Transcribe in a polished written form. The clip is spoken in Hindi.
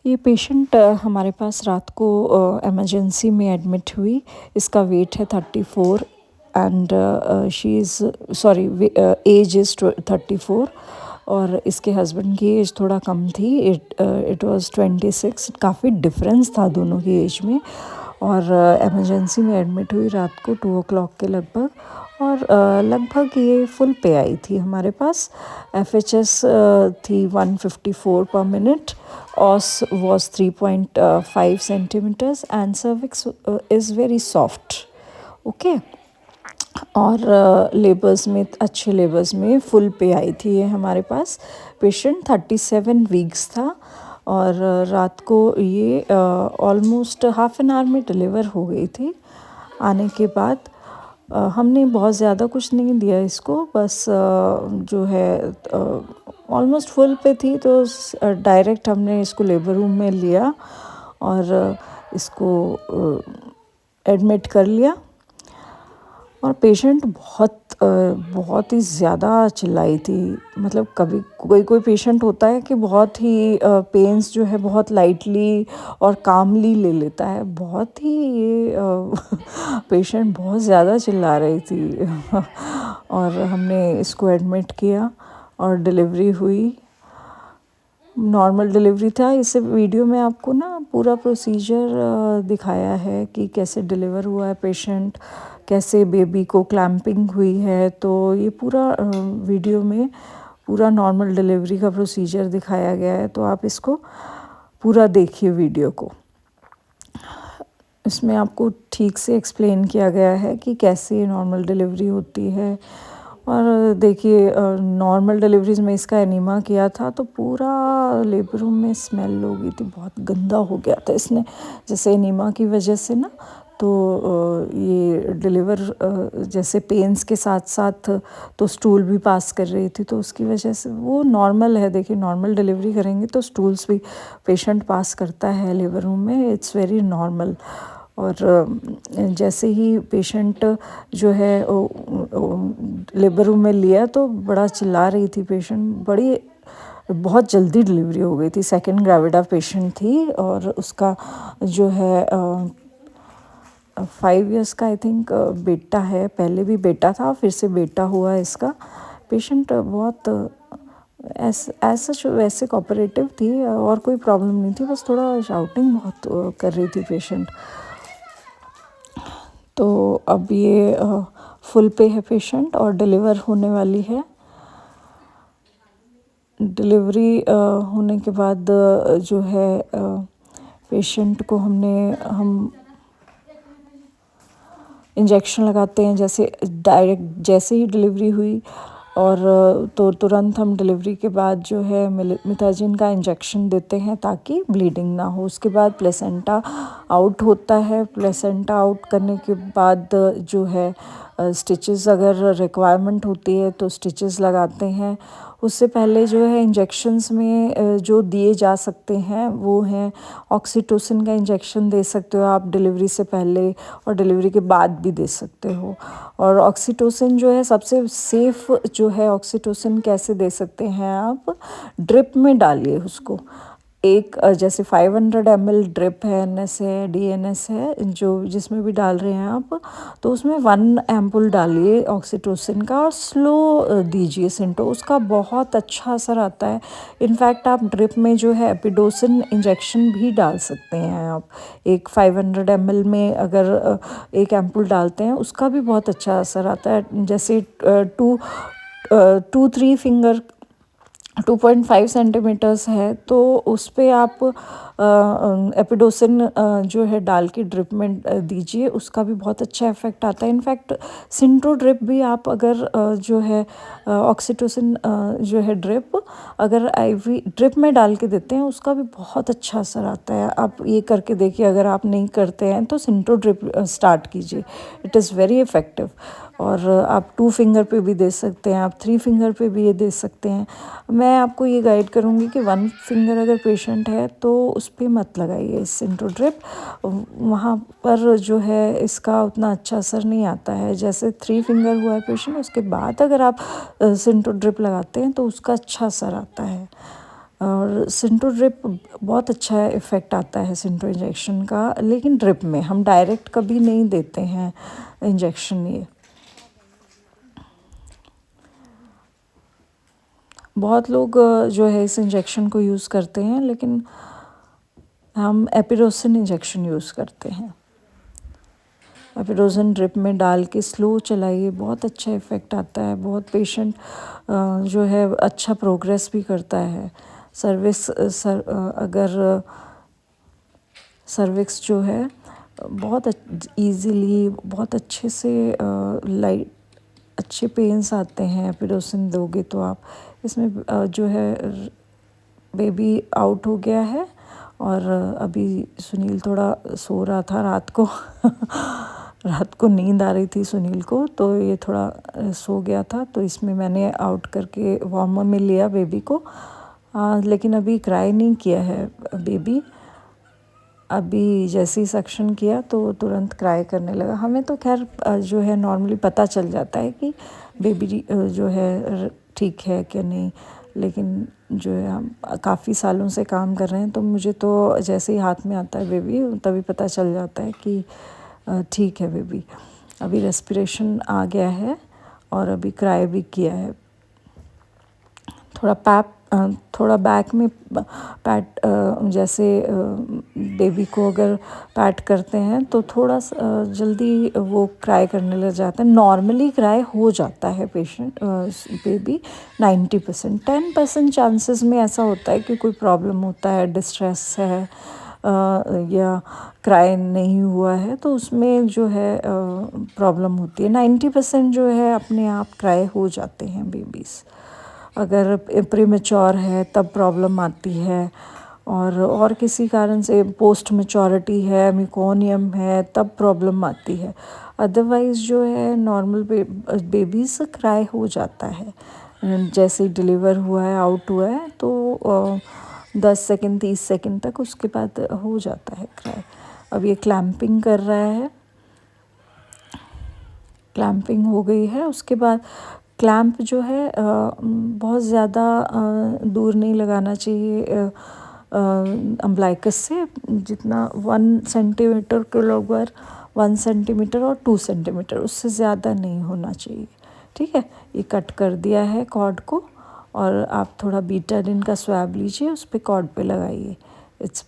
ये पेशेंट हमारे पास रात को इमरजेंसी में एडमिट हुई। इसका वेट है 34 and she is sorry age is 34 और इसके हस्बैंड की एज थोड़ा कम थी। It was 26। काफ़ी डिफरेंस था दोनों की एज में। और इमरजेंसी में एडमिट हुई रात को 2 o'clock के लगभग। और लगभग ये फुल पे आई थी हमारे पास। FHS थी 154 per minute। Os was 3.5 centimeters and cervix is very soft. Okay. और लेबर्स में अच्छे लेबर्स में फुल पे आई थी ये हमारे पास। पेशेंट 37 वीक्स था और रात को ये ऑलमोस्ट हाफ एन आवर में डिलीवर हो गई थी। आने के बाद हमने बहुत ज़्यादा कुछ नहीं दिया इसको, बस जो है ऑलमोस्ट फुल पे थी तो डायरेक्ट हमने इसको लेबर रूम में लिया और इसको एडमिट कर लिया। और पेशेंट बहुत ही ज़्यादा चिल्लाई थी। मतलब कभी कोई पेशेंट होता है कि बहुत ही पेन्स जो है बहुत लाइटली और कामली ले लेता है। बहुत ही ये पेशेंट बहुत ज़्यादा चिल्ला रही थी और हमने इसको एडमिट किया और डिलीवरी हुई। नॉर्मल डिलीवरी था। इस वीडियो में आपको ना पूरा प्रोसीजर दिखाया है कि कैसे डिलीवर हुआ है पेशेंट, कैसे बेबी को क्लैंपिंग हुई है। तो ये पूरा वीडियो में पूरा नॉर्मल डिलीवरी का प्रोसीजर दिखाया गया है। तो आप इसको पूरा देखिए वीडियो को। इसमें आपको ठीक से एक्सप्लेन किया गया है कि कैसे नॉर्मल डिलीवरी होती है। और देखिए नॉर्मल डिलीवरीज में इसका एनीमा किया था तो पूरा लेबर रूम में स्मेल हो गई थी, बहुत गंदा हो गया था इसने जैसे एनीमा की वजह से ना। तो ये डिलीवर जैसे पेन्स के साथ साथ तो स्टूल भी पास कर रही थी, तो उसकी वजह से वो नॉर्मल है। देखिए नॉर्मल डिलीवरी करेंगे तो स्टूल्स भी पेशेंट पास करता है लेबर रूम में, इट्स वेरी नॉर्मल। और जैसे ही पेशेंट जो है लेबर रूम में लिया तो बड़ा चिल्ला रही थी पेशेंट। बहुत जल्दी डिलीवरी हो गई थी। सेकंड ग्रेविडा पेशेंट थी और उसका जो है 5 years का आई थिंक बेटा है। पहले भी बेटा था फिर से बेटा हुआ इसका। पेशेंट बहुत वैसे कोऑपरेटिव थी और कोई प्रॉब्लम नहीं थी, बस थोड़ा शाउटिंग बहुत कर रही थी पेशेंट। तो अब ये फुल पे है पेशेंट और डिलीवर होने वाली है। डिलीवरी होने के बाद जो है पेशेंट को हम इंजेक्शन लगाते हैं जैसे डायरेक्ट जैसे ही डिलीवरी हुई। और तो तुरंत हम डिलीवरी के बाद जो है मिथाजिन का इंजेक्शन देते हैं ताकि ब्लीडिंग ना हो। उसके बाद प्लेसेंटा आउट होता है। प्लेसेंटा आउट करने के बाद जो है स्टिचेस अगर रिक्वायरमेंट होती है तो स्टिचेस लगाते हैं। उससे पहले जो है इंजेक्शंस में जो दिए जा सकते हैं वो हैं ऑक्सीटोसिन का इंजेक्शन दे सकते हो आप डिलीवरी से पहले और डिलीवरी के बाद भी दे सकते हो। और ऑक्सीटोसिन जो है सबसे सेफ़ जो है, ऑक्सीटोसिन कैसे दे सकते हैं आप, ड्रिप में डालिए उसको। एक जैसे 500 ml ड्रिप है, NS है, DNS है, जो जिसमें भी डाल रहे हैं आप, तो उसमें 1 एम्पुल डालिए ऑक्सीटोसिन का और स्लो दीजिए सिंटो। उसका बहुत अच्छा असर आता है। इनफैक्ट आप ड्रिप में जो है एपिडोसिन इंजेक्शन भी डाल सकते हैं आप। एक 500 ml में अगर एक एम्पुल डालते हैं उसका भी बहुत अच्छा असर आता है। जैसे 2-3 फिंगर 2.5 सेंटीमीटर्स है तो उस पर आप एपिडोसिन जो है डाल के ड्रिप में दीजिए, उसका भी बहुत अच्छा इफेक्ट आता है। इनफैक्ट सिंटो ड्रिप भी आप अगर जो है ऑक्सीटोसिन जो है ड्रिप अगर IV ड्रिप में डाल के देते हैं उसका भी बहुत अच्छा असर आता है। आप ये करके देखिए, अगर आप नहीं करते हैं तो सिंटो ड्रिप स्टार्ट कीजिए, इट इज़ वेरी इफ़ेक्टिव। और आप 2 फिंगर पे भी दे सकते हैं, आप 3 फिंगर पे भी ये दे सकते हैं। मैं आपको ये गाइड करूँगी कि 1 फिंगर अगर पेशेंट है तो उस पर मत लगाइए सिंटो ड्रिप, वहाँ पर जो है इसका उतना अच्छा असर नहीं आता है। जैसे 3 फिंगर हुआ है पेशेंट, उसके बाद अगर आप सिंटो ड्रिप लगाते हैं तो उसका अच्छा असर आता है। और सिंटो ड्रिप बहुत अच्छा इफ़ेक्ट आता है सिंटो इंजेक्शन का, लेकिन ड्रिप में हम डायरेक्ट कभी नहीं देते हैं इंजेक्शन। ये बहुत लोग जो है इस इंजेक्शन को यूज़ करते हैं, लेकिन हम एपिरोसिन इंजेक्शन यूज़ करते हैं। एपिरोसिन ड्रिप में डाल के स्लो चलाइए, बहुत अच्छा इफ़ेक्ट आता है। बहुत पेशेंट जो है अच्छा प्रोग्रेस भी करता है। अगर सर्विक्स जो है बहुत ईज़िली, बहुत अच्छे से लाइट अच्छे पेन्स आते हैं एपिरोसिन दोगे तो आप। इसमें जो है बेबी आउट हो गया है, और अभी सुनील थोड़ा सो रहा था रात को रात को नींद आ रही थी सुनील को, तो ये थोड़ा सो गया था, तो इसमें मैंने आउट करके वार्मर में लिया बेबी को। लेकिन अभी क्राई नहीं किया है बेबी। अभी जैसे ही सक्शन किया तो तुरंत क्राई करने लगा। हमें तो खैर जो है नॉर्मली पता चल जाता है कि बेबी जो है ठीक है कि नहीं, लेकिन जो है हम काफ़ी सालों से काम कर रहे हैं, तो मुझे तो जैसे ही हाथ में आता है बेबी तभी पता चल जाता है कि ठीक है बेबी। अभी रेस्पिरेशन आ गया है और अभी क्राई भी किया है। थोड़ा बैक में पैट, जैसे बेबी को अगर पैट करते हैं तो थोड़ा जल्दी वो क्राई करने लग जाता है। नॉर्मली क्राई हो जाता है बेबी 90%। 10% चांसेस में ऐसा होता है कि कोई प्रॉब्लम होता है, डिस्ट्रेस है या क्राई नहीं हुआ है, तो उसमें जो है प्रॉब्लम होती है। 90% जो है अपने आप क्राई हो जाते हैं बेबीज़। अगर प्रीमेच्योर है तब प्रॉब्लम आती है, और किसी कारण से पोस्ट मैच्योरिटी है, मेकोनियम है, तब प्रॉब्लम आती है। अदरवाइज़ जो है नॉर्मल बेबीज़ क्राई हो जाता है। जैसे ही डिलीवर हुआ है, आउट हुआ है, तो 10 सेकंड 30 सेकंड तक उसके बाद हो जाता है क्राई। अब ये क्लैंपिंग कर रहा है, क्लैंपिंग हो गई है। उसके बाद क्लैंप जो है बहुत ज़्यादा दूर नहीं लगाना चाहिए अम्ब्लाइकस से। जितना 1 सेंटीमीटर के लगभग 1 सेंटीमीटर और 2 सेंटीमीटर, उससे ज़्यादा नहीं होना चाहिए। ठीक है, ये कट कर दिया है कॉर्ड को, और आप थोड़ा बीटाडिन का स्वैब लीजिए, उस पर कॉर्ड पे लगाइए। इट्स